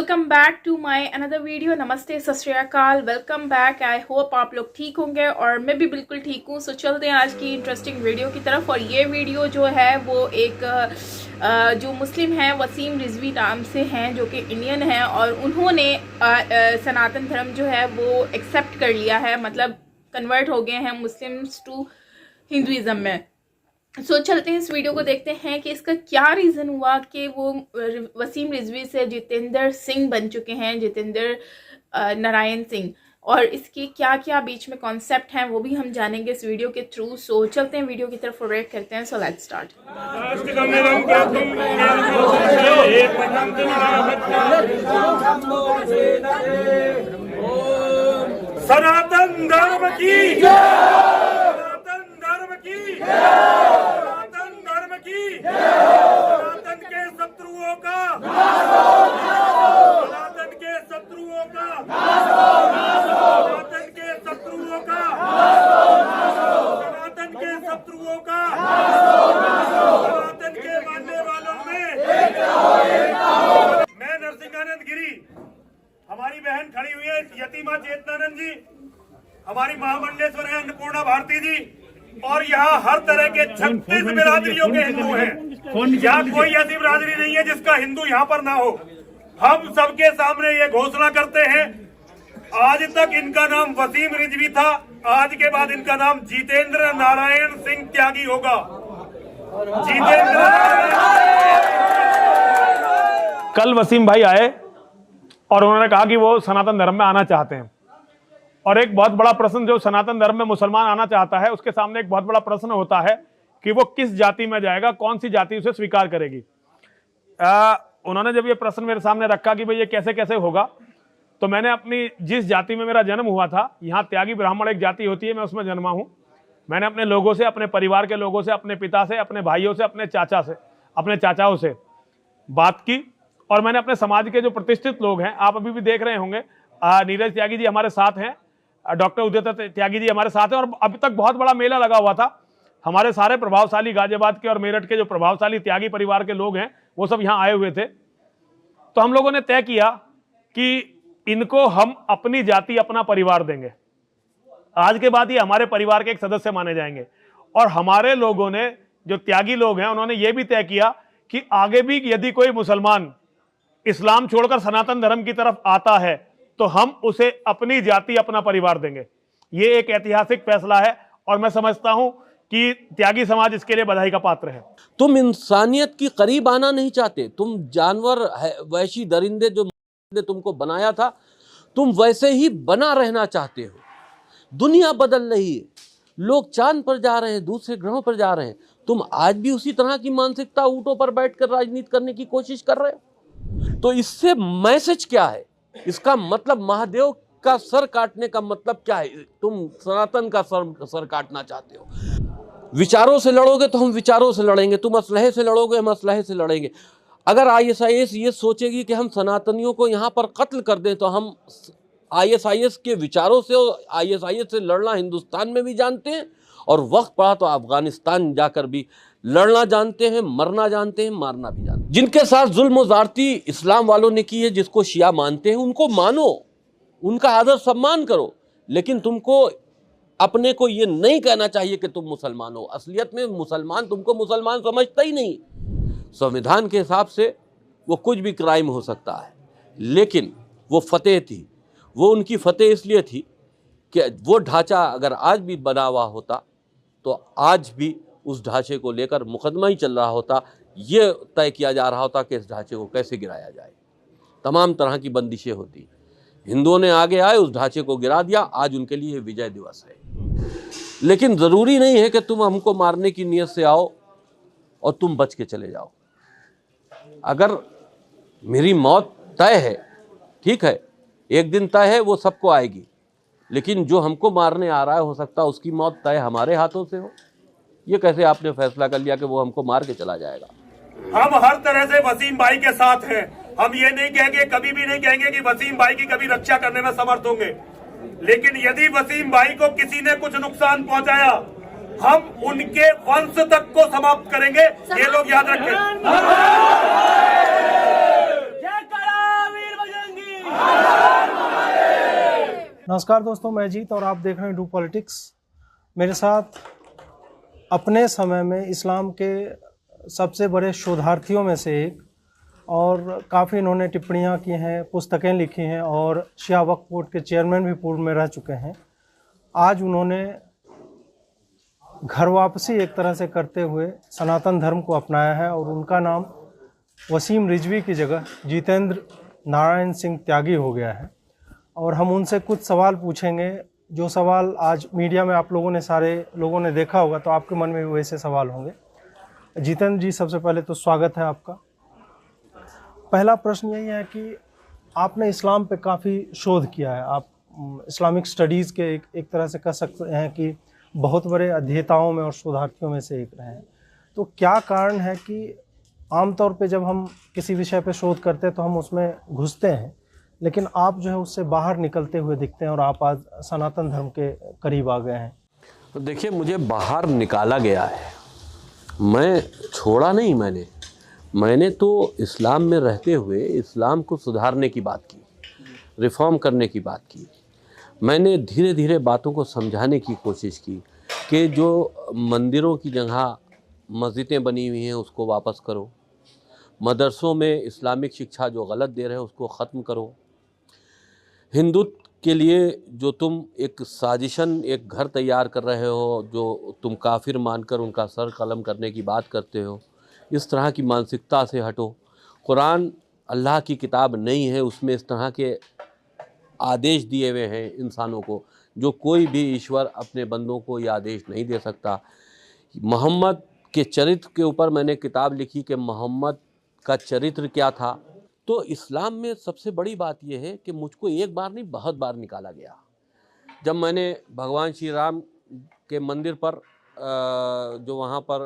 Welcome back to my another video. नमस्ते, सत श्री अकाल, वेलकम बैक। आई होप आप लोग ठीक होंगे और मैं भी बिल्कुल ठीक हूँ। सो चलते हैं आज की इंटरेस्टिंग वीडियो की तरफ। और ये वीडियो जो है वो एक जो मुस्लिम हैं वसीम रिजवी नाम से हैं, जो कि इंडियन हैं, और उन्होंने सनातन धर्म जो है वो एक्सेप्ट कर लिया है, मतलब कन्वर्ट हो गए हैं मुस्लिम्स टू हिंदुइज़म में। चलते हैं इस वीडियो को देखते हैं कि इसका क्या रीज़न हुआ कि वो वसीम रिजवी से जितेंद्र सिंह बन चुके हैं, जितेंद्र नारायण सिंह, और इसके क्या क्या बीच में कॉन्सेप्ट हैं वो भी हम जानेंगे इस वीडियो के थ्रू। चलते हैं वीडियो की तरफ और रेड करते हैं। Let's start. सनातन धर्म की सनातन धर्म की सनातन धर्म की सनातन के शत्रुओं का सनातन के शत्रुओं का सनातन के शत्रुओं का सनातन के शत्रुओं का सनातन के मानने वालों में मैं नरसिंहानंद गिरी, हमारी बहन खड़ी हुई है यतीमा चेतनानंद जी, हमारी महामंडलेश्वर है अन्नपूर्णा भारती जी, और यहाँ हर तरह के 36 बिरादरियों के हिंदू हैं। यहाँ कोई ऐसी बिरादरी नहीं है जिसका हिंदू यहाँ पर ना हो। हम सबके सामने ये घोषणा करते हैं, आज तक इनका नाम वसीम रिजवी था, आज के बाद इनका नाम जितेंद्र नारायण सिंह त्यागी होगा। जितेंद्र कल वसीम भाई आए और उन्होंने कहा कि वो सनातन धर्म में आना चाहते हैं, और एक बहुत बड़ा प्रश्न जो सनातन धर्म में मुसलमान आना चाहता है उसके सामने एक बहुत बड़ा प्रश्न होता है कि वो किस जाति में जाएगा, कौन सी जाति उसे स्वीकार करेगी। उन्होंने जब ये प्रश्न मेरे सामने रखा कि भाई ये कैसे कैसे होगा, तो मैंने अपनी जिस जाति में मेरा जन्म हुआ था, यहाँ त्यागी ब्राह्मण एक जाति होती है, मैं उसमें जन्मा हूँ। मैंने अपने लोगों से, अपने परिवार के लोगों से, अपने पिता से, अपने भाइयों से, अपने चाचाओं से बात की, और मैंने अपने समाज के जो प्रतिष्ठित लोग हैं, आप अभी भी देख रहे होंगे, नीरज त्यागी जी हमारे साथ हैं, डॉक्टर उदय त्यागी जी हमारे साथ हैं, और अभी तक बहुत बड़ा मेला लगा हुआ था। हमारे सारे प्रभावशाली गाजियाबाद के और मेरठ के जो प्रभावशाली त्यागी परिवार के लोग हैं वो सब यहाँ आए हुए थे। तो हम लोगों ने तय किया कि इनको हम अपनी जाति, अपना परिवार देंगे। आज के बाद ये हमारे परिवार के एक सदस्य माने जाएंगे। और हमारे लोगों ने, जो त्यागी लोग हैं, उन्होंने ये भी तय किया कि आगे भी यदि कोई मुसलमान इस्लाम छोड़कर सनातन धर्म की तरफ आता है तो हम उसे अपनी जाति, अपना परिवार देंगे। ये एक ऐतिहासिक फैसला है और मैं समझता हूं कि त्यागी समाज इसके लिए बधाई का पात्र है। तुम इंसानियत की करीब आना नहीं चाहते, तुम जानवर, वैशी दरिंदे जो तुमको बनाया था, तुम वैसे ही बना रहना चाहते हो। दुनिया बदल रही है, लोग चांद पर जा रहे हैं, दूसरे ग्रहों पर जा रहे हैं, तुम आज भी उसी तरह की मानसिकता ऊँटों पर बैठकर राजनीति करने की कोशिश कर रहे हो। तो इससे मैसेज क्या है? इसका मतलब महादेव का सर काटने का मतलब क्या है? तुम सनातन का सर काटना चाहते हो। विचारों से लड़ोगे तो हम विचारों से लड़ेंगे, तुम असलहे से लड़ोगे, हम असलहे से लड़ेंगे। अगर ISIS ये सोचेगी कि हम सनातनियों को यहाँ पर कत्ल कर दें, तो हम ISIS के विचारों से और ISIS से लड़ना हिंदुस्तान में भी जानते हैं, और वक्त पड़ा तो अफगानिस्तान जाकर भी लड़ना जानते हैं, मरना जानते हैं, मारना भी जानते हैं। जिनके साथ जुल्म और ज़्यादती इस्लाम वालों ने की है, जिसको शिया मानते हैं, उनको मानो, उनका आदर सम्मान करो, लेकिन तुमको अपने को ये नहीं कहना चाहिए कि तुम मुसलमान हो। असलियत में मुसलमान तुमको मुसलमान समझता ही नहीं। संविधान के हिसाब से वो कुछ भी क्राइम हो सकता है, लेकिन वो फतेह थी। वो उनकी फतेह इसलिए थी कि वो ढांचा अगर आज भी बना हुआ होता तो आज भी उस ढांचे को लेकर मुकदमा ही चल रहा होता, ये तय किया जा रहा होता कि इस ढांचे को कैसे गिराया जाए। तमाम तरह की बंदिशें होती। हिंदुओं ने आगे आए, उस ढांचे को गिरा दिया, आज उनके लिए विजय दिवस है। लेकिन ज़रूरी नहीं है कि तुम हमको मारने की नीयत से आओ और तुम बच के चले जाओ। अगर मेरी मौत तय है, ठीक है, एक दिन तय है, वो सबको आएगी, लेकिन जो हमको मारने आ रहा है हो सकता है उसकी मौत तय हमारे हाथों से हो। ये कैसे आपने फैसला कर लिया कि वो हमको मार के चला जाएगा? हम हर तरह से वसीम भाई के साथ हैं। हम ये नहीं कहेंगे, कभी भी नहीं कहेंगे कि वसीम भाई की कभी रक्षा करने में समर्थ होंगे, लेकिन यदि वसीम भाई को किसी ने कुछ नुकसान पहुंचाया, हम उनके वंश तक को समाप्त करेंगे। ये लोग याद रखें। नमस्कार दोस्तों, मैं जीत और आप देख रहे हैं डू पॉलिटिक्स। मेरे साथ अपने समय में इस्लाम के सबसे बड़े शोधार्थियों में से एक, और काफ़ी इन्होंने टिप्पणियां की हैं, पुस्तकें लिखी हैं और शिया वक्फ बोर्ड के चेयरमैन भी पूर्व में रह चुके हैं। आज उन्होंने घर वापसी एक तरह से करते हुए सनातन धर्म को अपनाया है और उनका नाम वसीम रिजवी की जगह जितेंद्र नारायण सिंह त्यागी हो गया है। और हम उनसे कुछ सवाल पूछेंगे, जो सवाल आज मीडिया में आप लोगों ने, सारे लोगों ने देखा होगा, तो आपके मन में भी वैसे सवाल होंगे। जितेंद्र जी, सबसे पहले तो स्वागत है आपका। पहला प्रश्न यही है कि आपने इस्लाम पे काफ़ी शोध किया है, आप इस्लामिक स्टडीज़ के एक तरह से कह सकते हैं कि बहुत बड़े अध्येताओं में और शोधार्थियों में से एक रहे हैं। तो क्या कारण है कि आमतौर पे जब हम किसी विषय पे शोध करते हैं तो हम उसमें घुसते हैं, लेकिन आप जो है उससे बाहर निकलते हुए दिखते हैं और आप आज सनातन धर्म के करीब आ गए हैं? तो देखिए, मुझे बाहर निकाला गया है, मैं छोड़ा नहीं। मैंने तो इस्लाम में रहते हुए इस्लाम को सुधारने की बात की, रिफॉर्म करने की बात की। मैंने धीरे धीरे बातों को समझाने की कोशिश की कि जो मंदिरों की जगह मस्जिदें बनी हुई हैं उसको वापस करो, मदरसों में इस्लामिक शिक्षा जो गलत दे रहे हैं उसको ख़त्म करो, हिंदुत्व के लिए जो तुम एक साजिशन, एक घर तैयार कर रहे हो, जो तुम काफिर मानकर उनका सर कलम करने की बात करते हो, इस तरह की मानसिकता से हटो। कुरान अल्लाह की किताब नहीं है, उसमें इस तरह के आदेश दिए हुए हैं इंसानों को, जो कोई भी ईश्वर अपने बंदों को ये आदेश नहीं दे सकता। मोहम्मद के चरित्र के ऊपर मैंने किताब लिखी कि मोहम्मद का चरित्र क्या था। तो इस्लाम में सबसे बड़ी बात यह है कि मुझको एक बार नहीं, बहुत बार निकाला गया। जब मैंने भगवान श्री राम के मंदिर पर जो वहाँ पर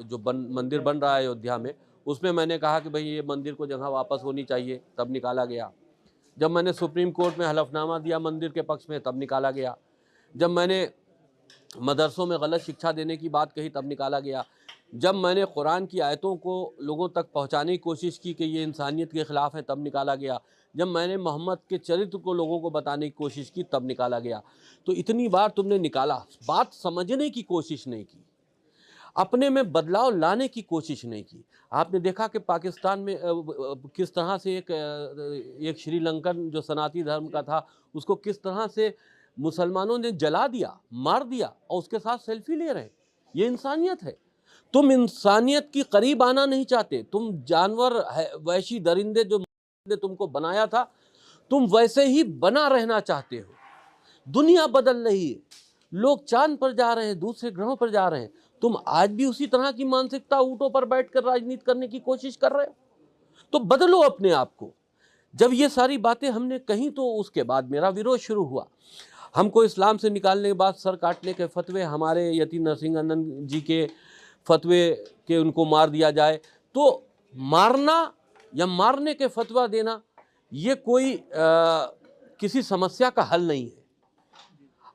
जो मंदिर बन रहा है अयोध्या में, उसमें मैंने कहा कि भाई ये मंदिर को जगह वापस होनी चाहिए, तब निकाला गया। जब मैंने सुप्रीम कोर्ट में हलफनामा दिया मंदिर के पक्ष में, तब निकाला गया। जब मैंने मदरसों में गलत शिक्षा देने की बात कही, तब निकाला गया। जब मैंने कुरान की आयतों को लोगों तक पहुंचाने की कोशिश की कि ये इंसानियत के ख़िलाफ़ है, तब निकाला गया। जब मैंने मोहम्मद के चरित्र को लोगों को बताने की कोशिश की, तब निकाला गया। तो इतनी बार तुमने निकाला, बात समझने की कोशिश नहीं की, अपने में बदलाव लाने की कोशिश नहीं की। आपने देखा कि पाकिस्तान में किस तरह से एक श्रीलंकन जो सनातनी धर्म का था, उसको किस तरह से मुसलमानों ने जला दिया, मार दिया, और उसके साथ सेल्फी ले रहे हैं। ये इंसानियत है। तुम इंसानियत की करीब आना नहीं चाहते, तुम जानवर वैशी दरिंदे जो ने तुमको बनाया था, तुम वैसे ही बना रहना चाहते हो। दुनिया बदल रही है, लोग चांद पर जा रहे हैं, दूसरे ग्रहों पर जा रहे हैं, तुम आज भी उसी तरह की मानसिकता ऊँटों पर बैठकर राजनीति करने की कोशिश कर रहे हो। तो बदलो अपने आप को। जब ये सारी बातें हमने कही तो उसके बाद मेरा विरोध शुरू हुआ। हमको इस्लाम से निकालने के बाद सर काटने के फतवे, हमारे यति नरसिंहानंद जी के फतवे के उनको मार दिया जाए, तो मारना या मारने के फतवा देना ये कोई किसी समस्या का हल नहीं है।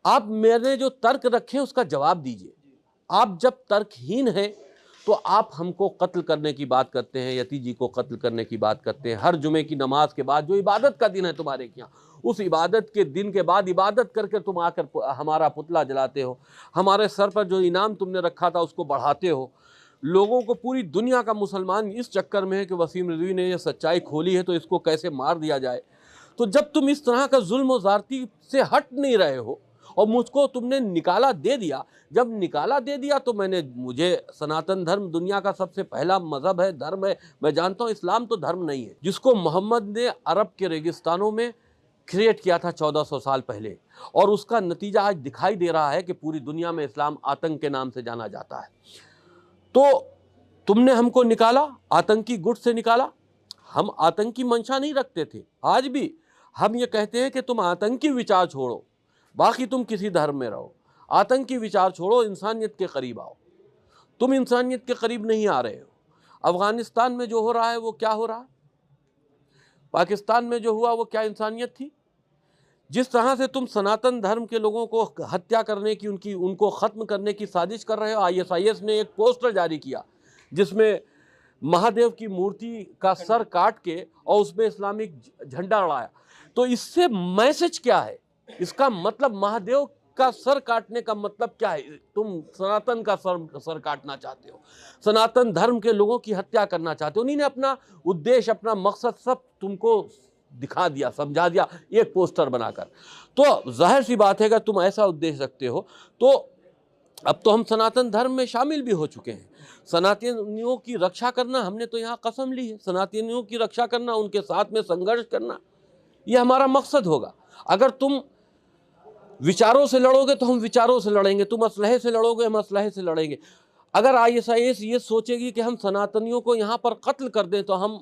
आप मैंने जो तर्क रखे उसका जवाब दीजिए। आप जब तर्कहीन हैं तो आप हमको कत्ल करने की बात करते हैं, यति जी को कत्ल करने की बात करते हैं। हर जुमे की नमाज के बाद, जो इबादत का दिन है तुम्हारे यहाँ, उस इबादत के दिन के बाद इबादत करके तुम आकर हमारा पुतला जलाते हो, हमारे सर पर जो इनाम तुमने रखा था उसको बढ़ाते हो। लोगों को, पूरी दुनिया का मुसलमान इस चक्कर में है कि वसीम रिजवी ने यह सच्चाई खोली है तो इसको कैसे मार दिया जाए। तो जब तुम इस तरह का जुल्म और ज़्यादती से हट नहीं रहे हो और मुझको तुमने निकाला दे दिया, जब निकाला दे दिया तो मुझे सनातन धर्म दुनिया का सबसे पहला मज़हब है, धर्म है। मैं जानता हूँ इस्लाम तो धर्म नहीं है, जिसको मोहम्मद ने अरब के रेगिस्तानों में क्रिएट किया था 1400 साल पहले, और उसका नतीजा आज दिखाई दे रहा है कि पूरी दुनिया में इस्लाम आतंक के नाम से जाना जाता है। तो तुमने हमको निकाला, आतंकी गुट से निकाला। हम आतंकी मंशा नहीं रखते थे, आज भी हम ये कहते हैं कि तुम आतंकी विचार छोड़ो, बाकी तुम किसी धर्म में रहो, आतंकी विचार छोड़ो, इंसानियत के करीब आओ। तुम इंसानियत के करीब नहीं आ रहे हो। अफगानिस्तान में जो हो रहा है वो क्या हो रहा है, पाकिस्तान में जो हुआ वो क्या इंसानियत थी। जिस तरह से तुम सनातन धर्म के लोगों को हत्या करने की, उनको ख़त्म करने की साजिश कर रहे हो। ISIS ने एक पोस्टर जारी किया जिसमें महादेव की मूर्ति का सर काट के और उसमें इस्लामिक झंडा लड़ाया। तो इससे मैसेज क्या है? इसका मतलब महादेव का सर काटने का मतलब क्या है? तुम सनातन का सर काटना चाहते हो, सनातन धर्म के लोगों की हत्या करना चाहते हो। उन्हीं ने अपना उद्देश्य, अपना मकसद सब तुमको दिखा दिया, समझा दिया एक पोस्टर बनाकर। तो जाहिर सी बात है कि तुम ऐसा उद्देश्य रखते हो तो अब तो हम सनातन धर्म में शामिल भी हो चुके हैं। सनातनियों की रक्षा करना, हमने तो यहाँ कसम ली है, सनातनियों की रक्षा करना, उनके साथ में संघर्ष करना, ये हमारा मकसद होगा। अगर तुम विचारों से लड़ोगे तो हम विचारों से लड़ेंगे, तुम असलहे से लड़ोगे हम असलहे से लड़ेंगे। अगर ISIS ये सोचेगी कि हम सनातनियों को यहाँ पर कत्ल कर दें तो हम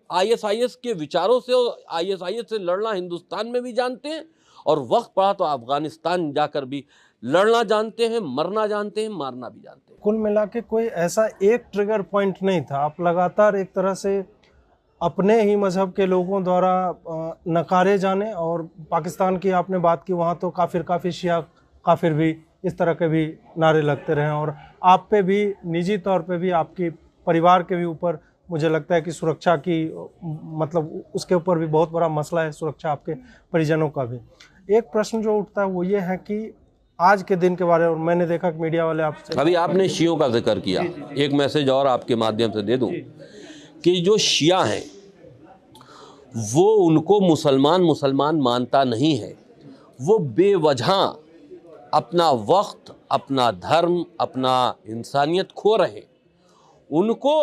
ISIS के विचारों से और ISIS से लड़ना हिंदुस्तान में भी जानते हैं और वक्त पड़ा तो अफगानिस्तान जाकर भी लड़ना जानते हैं, मरना जानते हैं, मारना भी जानते हैं। कुल मिला के कोई ऐसा एक ट्रिगर पॉइंट नहीं था। आप लगातार एक तरह से अपने ही मजहब के लोगों द्वारा नकारे जाने, और पाकिस्तान की आपने बात की, वहाँ तो काफिर शिया काफिर भी इस तरह के भी नारे लगते रहे, और आप पे भी निजी तौर पे भी, आपकी परिवार के भी ऊपर मुझे लगता है कि सुरक्षा की मतलब उसके ऊपर भी बहुत बड़ा मसला है, सुरक्षा आपके परिजनों का भी। एक प्रश्न जो उठता है वो ये है कि आज के दिन के बारे में, और मैंने देखा कि मीडिया वाले आपसे, अभी आपने शियों का जिक्र किया, एक मैसेज और आपके माध्यम से दे दूं कि जो शिया हैं वो उनको मुसलमान मानता नहीं है। वो बेवजह अपना वक्त, अपना धर्म, अपना इंसानियत खो रहे। उनको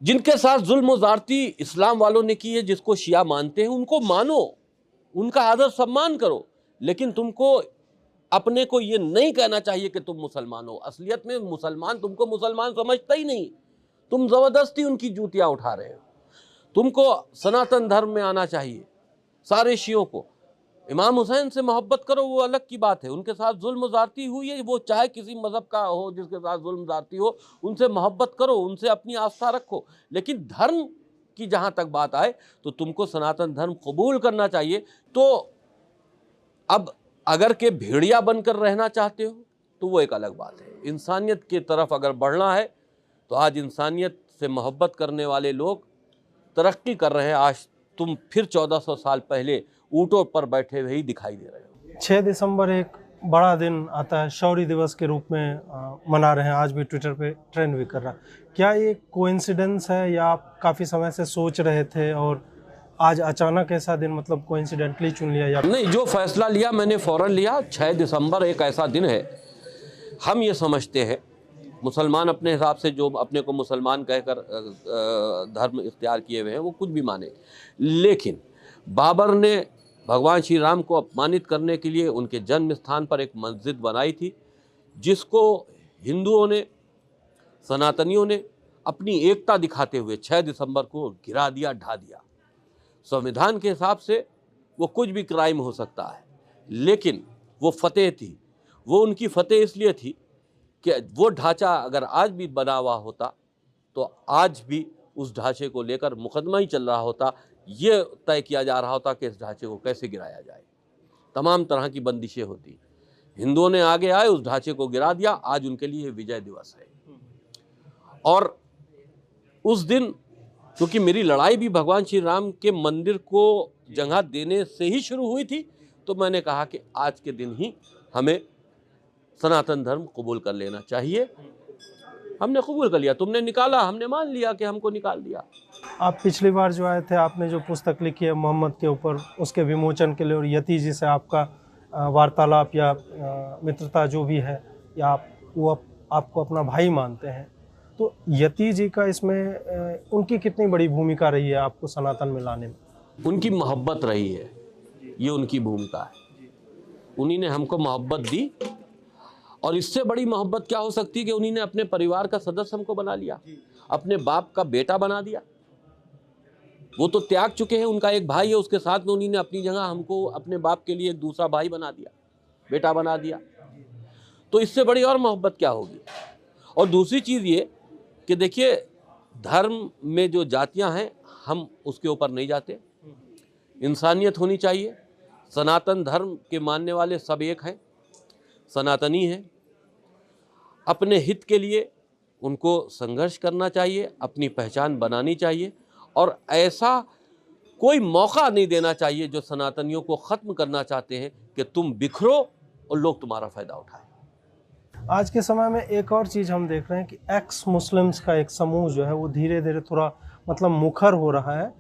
जिनके साथ जुल्म ज़्यादती इस्लाम वालों ने की है, जिसको शिया मानते हैं, उनको मानो, उनका आदर सम्मान करो, लेकिन तुमको अपने को ये नहीं कहना चाहिए कि तुम मुसलमान हो। असलियत में मुसलमान तुमको मुसलमान समझता ही नहीं, तुम ज़बरदस्ती उनकी जूतियाँ उठा रहे हो। तुमको सनातन धर्म में आना चाहिए। सारे शियों को इमाम हुसैन से मोहब्बत करो, वो अलग की बात है, उनके साथ जुल्म ज़्यादती हुई है, वो चाहे किसी मज़हब का हो जिसके साथ जुल्म ज़्यादती हो, उनसे मोहब्बत करो, उनसे अपनी आस्था रखो, लेकिन धर्म की जहाँ तक बात आए तो तुमको सनातन धर्म कबूल करना चाहिए। तो अब अगर के भेड़िया बनकर रहना चाहते हो तो वो एक अलग बात है। इंसानियत की तरफ अगर बढ़ना है तो आज इंसानियत से मोहब्बत करने वाले लोग तरक्की कर रहे हैं। आज तुम फिर 1400 साल पहले ऊँटों पर बैठे हुए ही दिखाई दे रहे हो। 6 दिसंबर एक बड़ा दिन आता है, शौर्य दिवस के रूप में मना रहे हैं, आज भी ट्विटर पे ट्रेंड भी कर रहा है। क्या ये कोइंसिडेंस है या आप काफ़ी समय से सोच रहे थे और आज अचानक ऐसा दिन मतलब कोइंसिडेंटली चुन लिया? या नहीं, जो फैसला लिया मैंने फ़ौरन लिया। 6 दिसंबर एक ऐसा दिन है, हम ये समझते हैं, मुसलमान अपने हिसाब से जो अपने को मुसलमान कहकर धर्म इख्तियार किए हुए हैं वो कुछ भी माने, लेकिन बाबर ने भगवान श्री राम को अपमानित करने के लिए उनके जन्म स्थान पर एक मस्जिद बनाई थी, जिसको हिंदुओं ने, सनातनियों ने अपनी एकता दिखाते हुए 6 दिसंबर को गिरा दिया, ढा दिया। संविधान के हिसाब से वो कुछ भी क्राइम हो सकता है, लेकिन वो फतेह थी। वो उनकी फतेह इसलिए थी कि वो ढांचा अगर आज भी बना हुआ होता तो आज भी उस ढांचे को लेकर मुकदमा ही चल रहा होता, ये तय किया जा रहा होता कि इस ढांचे को कैसे गिराया जाए। तमाम तरह की बंदिशें होती। हिंदुओं ने आगे आए, उस ढांचे को गिरा दिया। आज उनके लिए विजय दिवस है। और उस दिन क्योंकि मेरी लड़ाई भी भगवान श्री राम के मंदिर को जगह देने से ही शुरू हुई थी, तो मैंने कहा कि आज के दिन ही हमें सनातन धर्म कबूल कर लेना चाहिए। हमने कबूल कर लिया, तुमने निकाला, हमने मान लिया कि हमको निकाल दिया। आप पिछली बार जो आए थे, आपने जो पुस्तक लिखी है मोहम्मद के ऊपर, उसके विमोचन के लिए, और यति जी से आपका वार्तालाप या मित्रता जो भी है, या वो आपको अपना भाई मानते हैं, तो यति जी का इसमें उनकी कितनी बड़ी भूमिका रही है आपको सनातन में लाने में? उनकी मोहब्बत रही है, ये उनकी भूमिका है। उन्हीं ने हमको मोहब्बत दी, और इससे बड़ी मोहब्बत क्या हो सकती है कि उन्हीं ने अपने परिवार का सदस्य हमको बना लिया, अपने बाप का बेटा बना दिया। वो तो त्याग चुके हैं, उनका एक भाई है, उसके साथ में उन्हीं ने अपनी जगह हमको अपने बाप के लिए एक दूसरा भाई बना दिया, बेटा बना दिया। तो इससे बड़ी और मोहब्बत क्या होगी। और दूसरी चीज़ ये कि देखिए, धर्म में जो जातियां हैं हम उसके ऊपर नहीं जाते। इंसानियत होनी चाहिए। सनातन धर्म के मानने वाले सब एक हैं, सनातनी हैं। अपने हित के लिए उनको संघर्ष करना चाहिए, अपनी पहचान बनानी चाहिए और ऐसा कोई मौका नहीं देना चाहिए जो सनातनियों को ख़त्म करना चाहते हैं कि तुम बिखरो और लोग तुम्हारा फ़ायदा उठाएं। आज के समय में एक और चीज़ हम देख रहे हैं कि एक्स मुस्लिम्स का एक समूह जो है वो धीरे धीरे थोड़ा मतलब मुखर हो रहा है।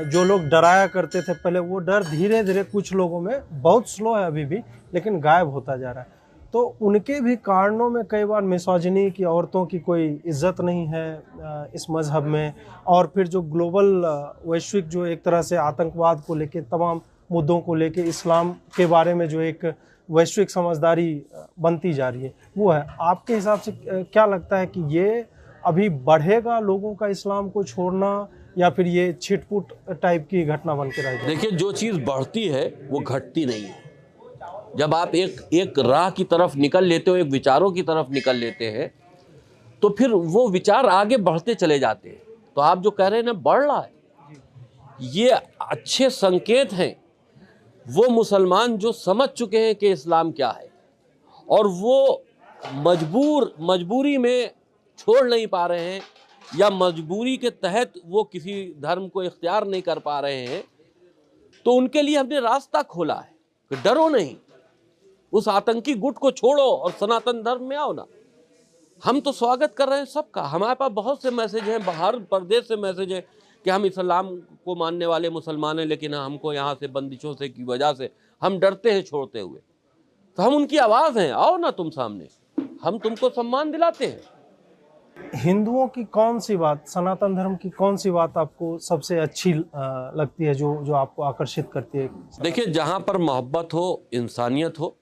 जो लोग डराया करते थे पहले, वो डर धीरे धीरे कुछ लोगों में, बहुत स्लो है अभी भी, लेकिन गायब होता जा रहा है। तो उनके भी कारणों में कई बार मिसोजिनी की, औरतों की कोई इज्जत नहीं है इस मज़हब में, और फिर जो ग्लोबल वैश्विक जो एक तरह से आतंकवाद को लेके, तमाम मुद्दों को लेके इस्लाम के बारे में जो एक वैश्विक समझदारी बनती जा रही है, वो है। आपके हिसाब से क्या लगता है कि ये अभी बढ़ेगा लोगों का इस्लाम को छोड़ना, या फिर ये छिटपुट टाइप की घटना बन के रह जाएगी? देखिए, जो चीज़ बढ़ती है वो घटती नहीं है। जब आप एक राह की तरफ निकल लेते हो, एक विचारों की तरफ निकल लेते हैं, तो फिर वो विचार आगे बढ़ते चले जाते हैं। तो आप जो कह रहे हैं ना, बढ़ रहा है, ये अच्छे संकेत हैं। वो मुसलमान जो समझ चुके हैं कि इस्लाम क्या है और वो मजबूरी में छोड़ नहीं पा रहे हैं, या मजबूरी के तहत वो किसी धर्म को इख्तियार नहीं कर पा रहे हैं, तो उनके लिए हमने रास्ता खोला है कि डरो नहीं, उस आतंकी गुट को छोड़ो और सनातन धर्म में आओ ना। हम तो स्वागत कर रहे हैं सबका। हमारे पास बहुत से मैसेज हैं, बाहर प्रदेश से मैसेज है कि हम इस्लाम को मानने वाले मुसलमान हैं, लेकिन हमको यहाँ से बंदिशों से की वजह से हम डरते हैं छोड़ते हुए। तो हम उनकी आवाज़ हैं, आओ ना तुम सामने, हम तुमको सम्मान दिलाते हैं। हिंदुओं की कौन सी बात, सनातन धर्म की कौन सी बात आपको सबसे अच्छी लगती है, जो आपको आकर्षित करती है? देखिए, जहाँ पर मोहब्बत हो, इंसानियत हो,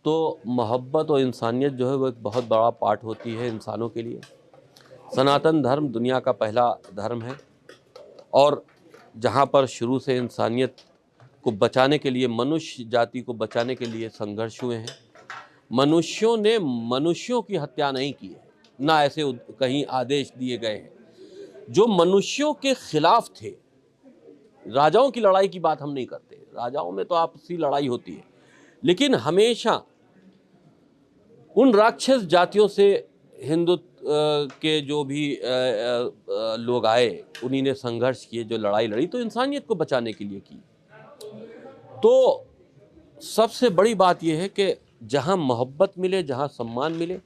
तो मोहब्बत और इंसानियत जो है वो एक बहुत बड़ा पार्ट होती है इंसानों के लिए। सनातन धर्म दुनिया का पहला धर्म है, और जहाँ पर शुरू से इंसानियत को बचाने के लिए, मनुष्य जाति को बचाने के लिए संघर्ष हुए हैं। मनुष्यों ने मनुष्यों की हत्या नहीं की है, ना ऐसे कहीं आदेश दिए गए हैं। जो मनुष्यों के खिलाफ थे, राजाओं की लड़ाई की बात हम नहीं करते, राजाओं में तो आपसी लड़ाई होती है, लेकिन हमेशा उन राक्षस जातियों से हिंदुत्व के जो भी लोग आए, उन्हीं ने संघर्ष किए, जो लड़ाई लड़ी तो इंसानियत को बचाने के लिए की। तो सबसे बड़ी बात यह है कि जहाँ मोहब्बत मिले, जहाँ सम्मान मिले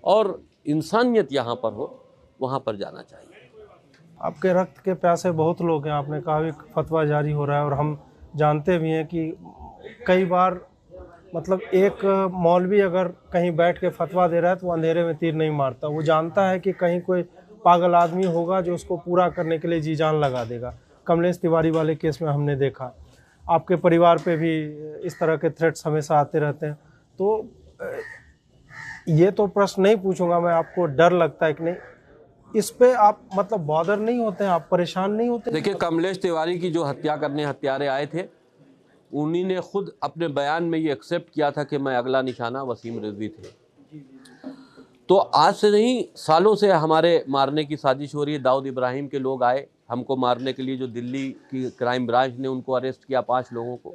और इंसानियत यहाँ पर हो, वहाँ पर जाना चाहिए। आपके रक्त के प्यासे बहुत लोग हैं, आपने कहा भी फतवा जारी हो रहा है, और हम जानते भी हैं कि कई बार मतलब एक मौलवी अगर कहीं बैठ के फतवा दे रहा है तो वो अंधेरे में तीर नहीं मारता। वो जानता है कि कहीं कोई पागल आदमी होगा जो उसको पूरा करने के लिए जी जान लगा देगा। कमलेश तिवारी वाले केस में हमने देखा, आपके परिवार पे भी इस तरह के थ्रेट्स हमेशा आते रहते हैं। तो ये तो प्रश्न नहीं पूछूंगा मैं, आपको डर लगता है कि नहीं, इस पे आप मतलब बॉदर नहीं होते हैं, आप परेशान नहीं होते? देखिए, कमलेश तिवारी की जो हत्या करने हत्यारे आए थे, उन्हीं ने खुद अपने बयान में ये एक्सेप्ट किया था कि मैं अगला निशाना वसीम रिजवी थे। तो आज से नहीं, सालों से हमारे मारने की साजिश हो रही है। दाऊद इब्राहिम के लोग आए हमको मारने के लिए, जो दिल्ली की क्राइम ब्रांच ने उनको अरेस्ट किया, 5 लोगों को।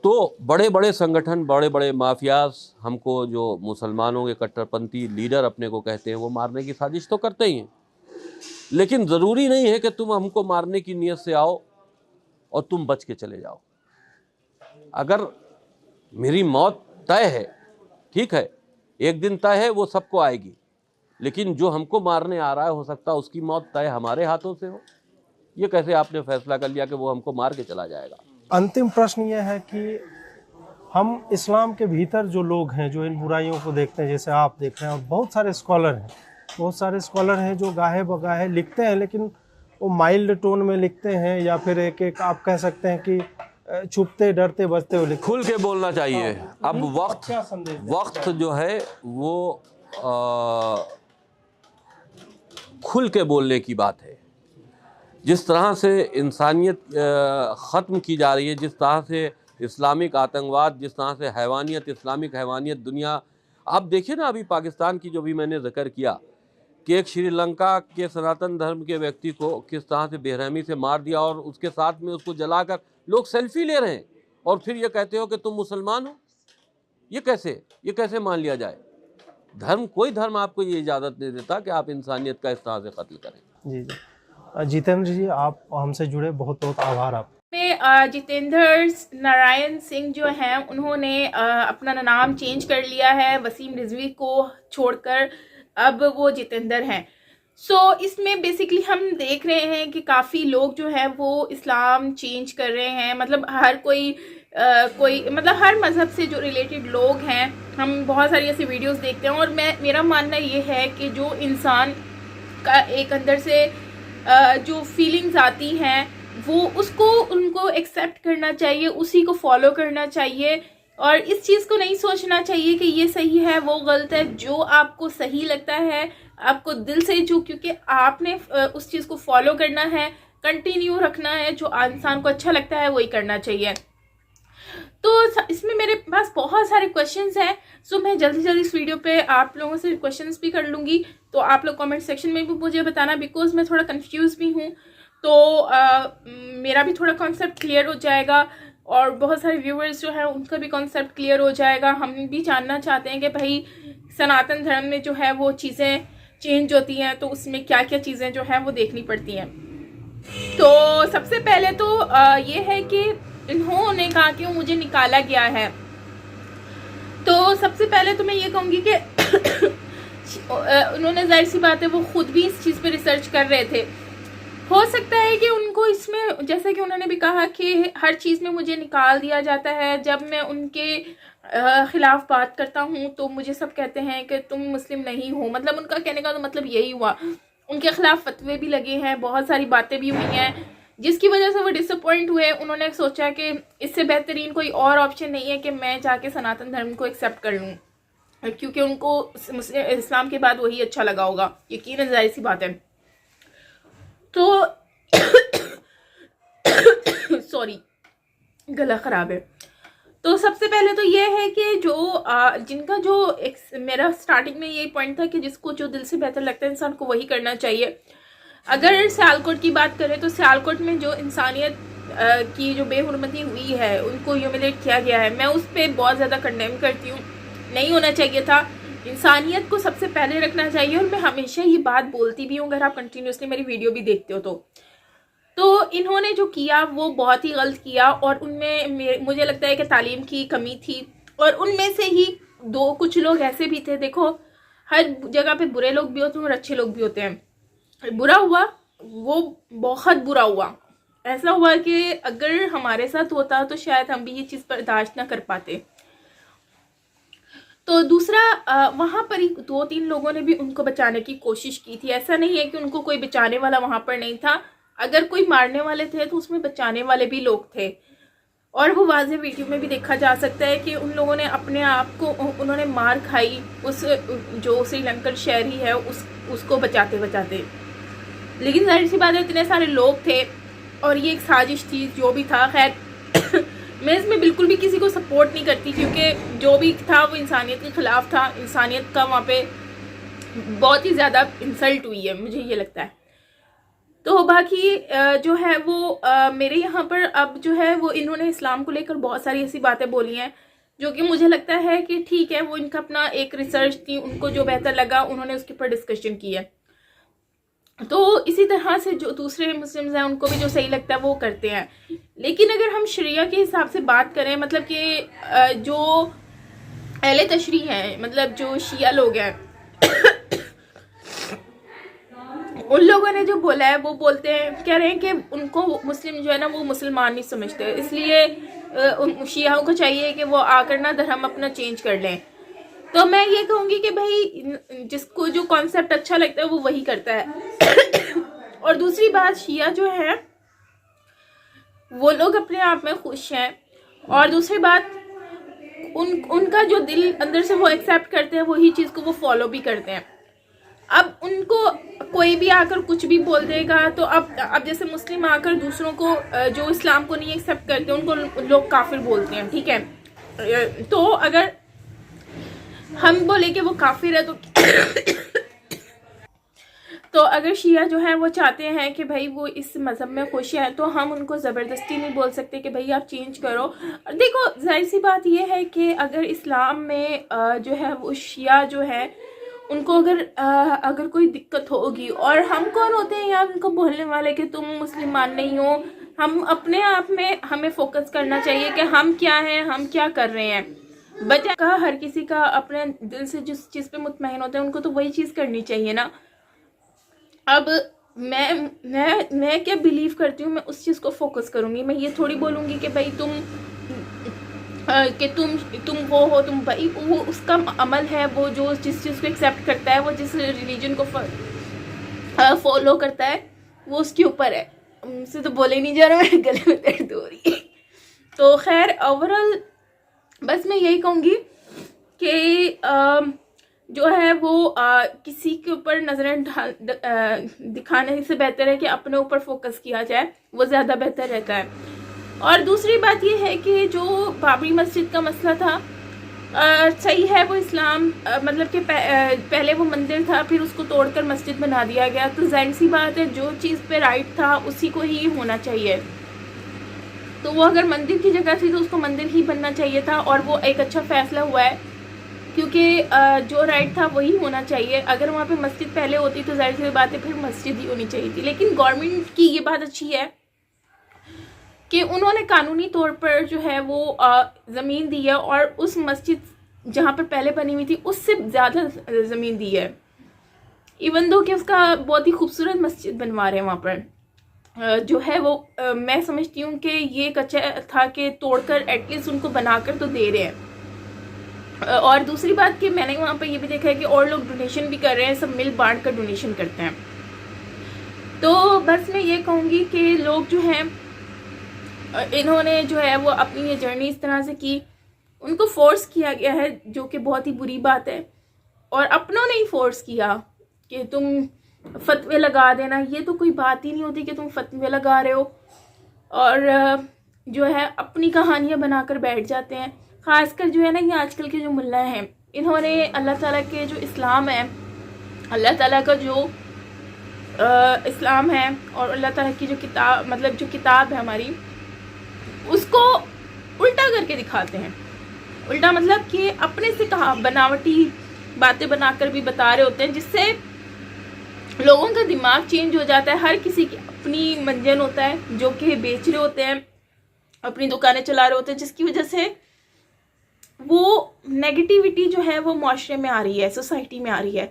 तो बड़े बड़े संगठन, बड़े बड़े माफियाज हमको, जो मुसलमानों के कट्टरपंथी लीडर अपने को कहते हैं, वो मारने की साजिश तो करते ही हैं। लेकिन ज़रूरी नहीं है कि तुम हमको मारने की नीयत से आओ और तुम बच के चले जाओ। अगर मेरी मौत तय है, ठीक है, एक दिन तय है, वो सबको आएगी, लेकिन जो हमको मारने आ रहा है, हो सकता है उसकी मौत तय हमारे हाथों से हो। ये कैसे आपने फैसला कर लिया कि वो हमको मार के चला जाएगा? अंतिम प्रश्न ये है कि हम इस्लाम के भीतर जो लोग हैं, जो इन बुराइयों को देखते हैं, जैसे आप देख रहे हैं, और बहुत सारे स्कॉलर हैं जो गाहे बगाहे लिखते हैं, लेकिन वो माइल्ड टोन में लिखते हैं, या फिर एक आप कह सकते हैं कि छुपते डरते बचते हुए लिखते। खुल के बोलना चाहिए। अब वक्त जो है वो खुल के बोलने की बात है। जिस तरह से इंसानियत ख़त्म की जा रही है, जिस तरह से इस्लामिक आतंकवाद, जिस तरह से हैवानियत, इस्लामिक हैवानियत दुनिया, आप देखिए ना, अभी पाकिस्तान की जो भी मैंने जिक्र किया कि एक श्रीलंका के सनातन धर्म के व्यक्ति को किस तरह से बेरहमी से मार दिया, और उसके साथ में उसको जलाकर लोग सेल्फी ले रहे हैं, और फिर ये कहते हो कि तुम मुसलमान हो। ये कैसे मान लिया जाए? धर्म, कोई धर्म आपको ये इजाज़त नहीं देता कि आप इंसानियत का इस तरह से कत्ल करें। जी जी। जितेंद्र जी, आप हमसे जुड़े, बहुत बहुत आभार आप। में जितेंद्र नारायण सिंह जो हैं उन्होंने अपना नाम चेंज कर लिया है, वसीम रिजवी को छोड़कर अब वो जितेंद्र हैं। सो इसमें बेसिकली हम देख रहे हैं कि काफ़ी लोग जो है वो इस्लाम चेंज कर रहे हैं। मतलब हर कोई मतलब हर मज़हब से जो रिलेटेड लोग हैं, हम बहुत सारी ऐसी वीडियोस देखते हैं। और मेरा मानना ये है कि जो इंसान का एक अंदर से जो फीलिंग्स आती हैं वो उनको एक्सेप्ट करना चाहिए, उसी को फॉलो करना चाहिए। और इस चीज़ को नहीं सोचना चाहिए कि ये सही है वो गलत है। जो आपको सही लगता है, आपको दिल से जो, क्योंकि आपने उस चीज़ को फॉलो करना है, कंटिन्यू रखना है, जो इंसान को अच्छा लगता है वही करना चाहिए। तो इसमें मेरे पास बहुत सारे क्वेश्चंस हैं, सो मैं जल्दी जल्दी इस वीडियो पे आप लोगों से क्वेश्चंस भी कर लूँगी। तो आप लोग कमेंट सेक्शन में भी मुझे बताना, बिकॉज मैं थोड़ा कंफ्यूज भी हूँ। तो मेरा भी थोड़ा कॉन्सेप्ट क्लियर हो जाएगा और बहुत सारे व्यूअर्स जो हैं उनका भी कॉन्सेप्ट क्लियर हो जाएगा। हम भी जानना चाहते हैं कि भाई सनातन धर्म में जो है वो चीज़ें चेंज होती हैं, तो उसमें क्या क्या चीज़ें जो हैं वो देखनी पड़ती हैं। तो सबसे पहले तो ये है कि इन्होंने कहा कि मुझे निकाला गया है। तो सबसे पहले तो मैं ये कहूँगी कि उन्होंने, जाहिर सी बात है, वो खुद भी इस चीज़ पे रिसर्च कर रहे थे। हो सकता है कि उनको इसमें, जैसे कि उन्होंने भी कहा कि हर चीज़ में मुझे निकाल दिया जाता है। जब मैं उनके ख़िलाफ़ बात करता हूँ तो मुझे सब कहते हैं कि तुम मुस्लिम नहीं हो। मतलब उनका कहने का तो मतलब यही हुआ। उनके ख़िलाफ़ फतवे भी लगे हैं, बहुत सारी बातें भी हुई हैं, जिसकी वजह से वो डिसअपॉइंट हुए। उन्होंने सोचा कि इससे बेहतरीन कोई और ऑप्शन नहीं है कि मैं जाके सनातन धर्म को एक्सेप्ट कर लूँ, क्योंकि उनको इस्लाम के बाद वही अच्छा लगा होगा, यकीनन, जाहिर सी बात है। तो सॉरी, गला ख़राब है। तो सबसे पहले तो ये है कि जो जिनका जो मेरा स्टार्टिंग में ये पॉइंट था कि जिसको जो दिल से बेहतर लगता है इंसान को वही करना चाहिए। अगर सियालकोट की बात करें तो सियालकोट में जो इंसानियत की जो बेहुरमती हुई है, उनको ह्यूमिलेट किया गया है, मैं उस पर बहुत ज़्यादा कंडेम करती हूँ। नहीं होना चाहिए था। इंसानियत को सबसे पहले रखना चाहिए। और मैं हमेशा ये बात बोलती भी हूँ, अगर आप कंटिन्यूसली मेरी वीडियो भी देखते हो तो इन्होंने जो किया वो बहुत ही गलत किया। और उनमें मुझे लगता है कि तालीम की कमी थी। और उनमें से ही कुछ लोग ऐसे भी थे, देखो हर जगह पे बुरे लोग भी होते हैं और अच्छे लोग भी होते हैं। बुरा हुआ, वो बहुत बुरा हुआ। ऐसा हुआ कि अगर हमारे साथ होता तो शायद हम भी ये चीज़ बर्दाश्त ना कर पाते। तो दूसरा, वहाँ पर ही 2-3 लोगों ने भी उनको बचाने की कोशिश की थी। ऐसा नहीं है कि उनको कोई बचाने वाला वहाँ पर नहीं था। अगर कोई मारने वाले थे तो उसमें बचाने वाले भी लोग थे। और वो वाज़ेह वीडियो में भी देखा जा सकता है कि उन लोगों ने अपने आप को, उन्होंने मार खाई उस जो श्रीलंकन शहरी है उसको बचाते बचाते। लेकिन जाहिर सी बात है, इतने सारे लोग थे और ये एक साजिश थी, जो भी था। खैर मैं इसमें बिल्कुल भी किसी को सपोर्ट नहीं करती, क्योंकि जो भी था वो इंसानियत के ख़िलाफ़ था। इंसानियत का वहाँ पे बहुत ही ज़्यादा इंसल्ट हुई है, मुझे ये लगता है। तो बाकी जो है वो मेरे यहाँ पर अब जो है वो इन्होंने इस्लाम को लेकर बहुत सारी ऐसी बातें बोली हैं जो कि मुझे लगता है कि ठीक है, वो इनका अपना एक रिसर्च थी, उनको जो बेहतर लगा उन्होंने उसके ऊपर डिस्कशन की है। तो इसी तरह से जो दूसरे मुस्लिम्स हैं उनको भी जो सही लगता है वो करते हैं। लेकिन अगर हम शरिया के हिसाब से बात करें, मतलब कि जो अहले तशरीह हैं, मतलब जो शिया लोग हैं, उन लोगों ने जो बोला है वो बोलते हैं, कह रहे हैं कि उनको मुस्लिम जो है ना वो मुसलमान नहीं समझते, इसलिए उन शियाओं को चाहिए कि वो आकर ना धर्म अपना चेंज कर लें। तो मैं ये कहूँगी कि भाई जिसको जो कॉन्सेप्ट अच्छा लगता है वो वही करता है। और दूसरी बात, शिया जो है वो लोग अपने आप में खुश हैं। और दूसरी बात, उनका जो दिल अंदर से वो एक्सेप्ट करते हैं वही चीज़ को वो फॉलो भी करते हैं। अब उनको कोई भी आकर कुछ भी बोल देगा तो अब जैसे मुस्लिम आकर दूसरों को जो इस्लाम को नहीं एक्सेप्ट करते उनको लोग काफिर बोलते हैं, ठीक है। तो अगर हम बोले कि वो काफिर है तो अगर शिया जो है वो चाहते हैं कि भाई वो इस मज़हब में खुश हैं, तो हम उनको ज़बरदस्ती नहीं बोल सकते कि भाई आप चेंज करो। और देखो जाहिर सी बात ये है कि अगर इस्लाम में जो है वो शिया जो है उनको अगर कोई दिक्कत होगी, और हम कौन होते हैं यार उनको बोलने वाले कि तुम मुसलमान नहीं हो। हम अपने आप में हमें फोकस करना चाहिए कि हम क्या हैं, हम क्या कर रहे हैं। बच्चा का हर किसी का अपने दिल से जिस चीज़ पे मुतमईन होता है उनको तो वही चीज़ करनी चाहिए ना। अब मैं क्या बिलीव करती हूँ, मैं उस चीज़ को फोकस करूँगी। मैं ये थोड़ी बोलूँगी कि भाई तुम वो हो, तुम भाई वो उसका अमल है, वो जो जिस चीज़ को एक्सेप्ट करता है, वो जिस रिलीजन को फॉलो करता है, वो उसके ऊपर है। मुझसे तो बोले नहीं जा रहा, मेरे गले में दर्द हो रही है। तो खैर ओवरऑल बस मैं यही कहूँगी कि जो है वो किसी के ऊपर नज़रें दिखाने से बेहतर है कि अपने ऊपर फोकस किया जाए, वो ज़्यादा बेहतर रहता है। और दूसरी बात ये है कि जो बाबरी मस्जिद का मसला था, सही है वो इस्लाम मतलब कि पहले वो मंदिर था, फिर उसको तोड़कर मस्जिद बना दिया गया। तो जाहिर सी बात है जो चीज़ पे राइट था उसी को ही होना चाहिए। तो वो अगर मंदिर की जगह थी तो उसको मंदिर ही बनना चाहिए था, और वो एक अच्छा फैसला हुआ है क्योंकि जो राइट था वही होना चाहिए। अगर वहाँ पे मस्जिद पहले होती तो जाहिर सी बात है फिर मस्जिद ही होनी चाहिए थी। लेकिन गवर्नमेंट की ये बात अच्छी है कि उन्होंने कानूनी तौर पर जो है वो ज़मीन दी है, और उस मस्जिद जहाँ पर पहले बनी हुई थी उससे ज़्यादा ज़मीन दी है। इवन दो कि उसका बहुत ही खूबसूरत मस्जिद बनवा रहे हैं वहाँ पर जो है वो मैं समझती हूँ कि ये एक अच्छा था कि तोड़कर एटलीस्ट उनको बनाकर तो दे रहे हैं। और दूसरी बात कि मैंने वहाँ पर ये भी देखा है कि और लोग डोनेशन भी कर रहे हैं, सब मिल बांट कर डोनेशन करते हैं। तो बस मैं ये कहूँगी कि लोग जो हैं इन्होंने जो है वो अपनी ये जर्नी इस तरह से की, उनको फोर्स किया गया है, जो कि बहुत ही बुरी बात है। और अपनों ने ही फोर्स किया कि तुम फतवे लगा देना, ये तो कोई बात ही नहीं होती कि तुम फतवे लगा रहे हो, और जो है अपनी कहानियाँ बनाकर बैठ जाते हैं। ख़ासकर जो है ना ये आजकल के जो मुल्ला हैं, इन्होंने अल्लाह ताला के जो इस्लाम है, अल्लाह ताला का जो इस्लाम है और अल्लाह ताला की जो किताब मतलब जो किताब है हमारी, उसको उल्टा करके दिखाते हैं। उल्टा मतलब कि अपने से कहा बनावटी बातें बनाकर भी बता रहे होते हैं, जिससे लोगों का दिमाग चेंज हो जाता है। हर किसी की अपनी मंजन होता है, जो कि बेच रहे होते हैं, अपनी दुकानें चला रहे होते हैं, जिसकी वजह से वो नेगेटिविटी जो है वो माशरे में आ रही है, सोसाइटी में आ रही है।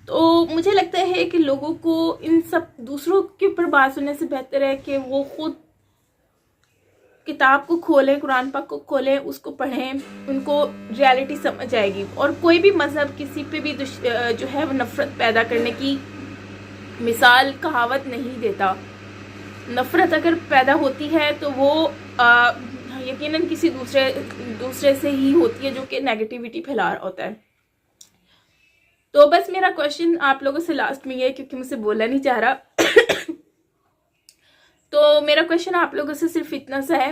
तो मुझे लगता है कि लोगों को इन सब दूसरों के ऊपर बात सुनने से बेहतर है कि वो खुद किताब को खोलें, कुरान पाक को खोलें, उसको पढ़ें, उनको रियलिटी समझ आएगी। और कोई भी मज़हब किसी पे भी जो है वो नफ़रत पैदा करने की मिसाल कहावत नहीं देता। नफ़रत अगर पैदा होती है तो वो यकीनन किसी दूसरे से ही होती है, जो कि नेगेटिविटी फैला रहा होता है। तो बस मेरा क्वेश्चन आप लोगों से लास्ट में ये है, क्योंकि मुझसे बोला नहीं जा रहा तो मेरा क्वेश्चन आप लोगों से सिर्फ इतना सा है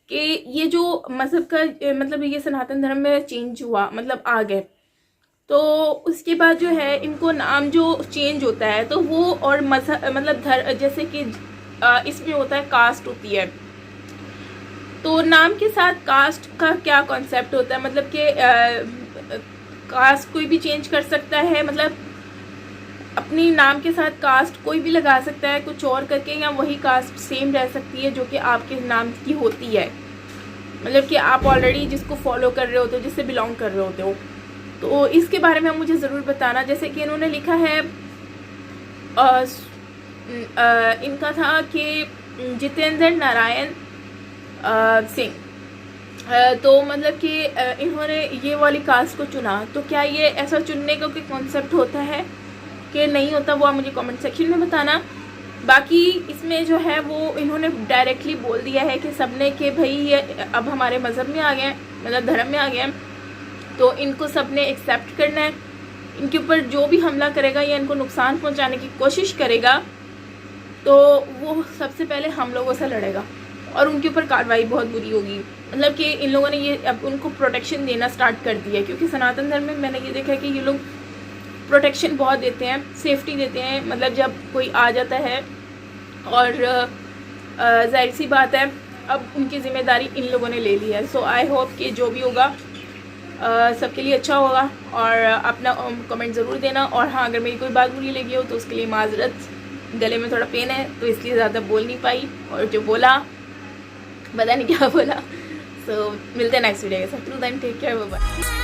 कि ये जो मज़हब का मतलब ये सनातन धर्म में चेंज हुआ, मतलब आ गए, तो उसके बाद जो है इनको नाम जो चेंज होता है तो वो और मज़हब मतलब जैसे कि इसमें होता है कास्ट होती है, तो नाम के साथ कास्ट का क्या कॉन्सेप्ट होता है? मतलब कि कास्ट कोई भी चेंज कर सकता है, मतलब अपनी नाम के साथ कास्ट कोई भी लगा सकता है कुछ और करके, या वही कास्ट सेम रह सकती है जो कि आपके नाम की होती है, मतलब कि आप ऑलरेडी जिसको फॉलो कर रहे होते हो, जिससे बिलोंग कर रहे होते हो। तो इसके बारे में मुझे ज़रूर बताना। जैसे कि इन्होंने लिखा है इनका था कि जितेंद्र नारायण सिंह, तो मतलब कि इन्होंने ये वाली कास्ट को चुना। तो क्या ये ऐसा चुनने का कोई कॉन्सेप्ट होता है कि नहीं होता, वो आप मुझे कमेंट सेक्शन में बताना। बाकी इसमें जो है वो इन्होंने डायरेक्टली बोल दिया है कि सबने कि भाई ये अब हमारे मज़हब में आ गए हैं, मतलब धर्म में आ गए हैं, तो इनको सबने एक्सेप्ट करना है। इनके ऊपर जो भी हमला करेगा या इनको नुकसान पहुंचाने की कोशिश करेगा तो वो सबसे पहले हम लोगों से लड़ेगा और उनके ऊपर कार्रवाई बहुत बुरी होगी। मतलब कि इन लोगों ने ये अब उनको प्रोटेक्शन देना स्टार्ट कर दिया है, क्योंकि सनातन धर्म में मैंने ये देखा है कि ये लोग प्रोटेक्शन बहुत देते हैं, सेफ्टी देते हैं, मतलब जब कोई आ जाता है। और जाहिर सी बात है अब उनकी ज़िम्मेदारी इन लोगों ने ले ली है। सो आई होप कि जो भी होगा सबके लिए अच्छा होगा। और अपना कमेंट ज़रूर देना। और हाँ, अगर मेरी कोई बात बुरी लगी हो तो उसके लिए माजरत, गले में थोड़ा पेन है तो इसलिए ज़्यादा बोल नहीं पाई, और जो बोला पता नहीं क्या बोला। सो मिलते हैं नेक्स्ट वीडियो के साथ। Till then take care, bye bye.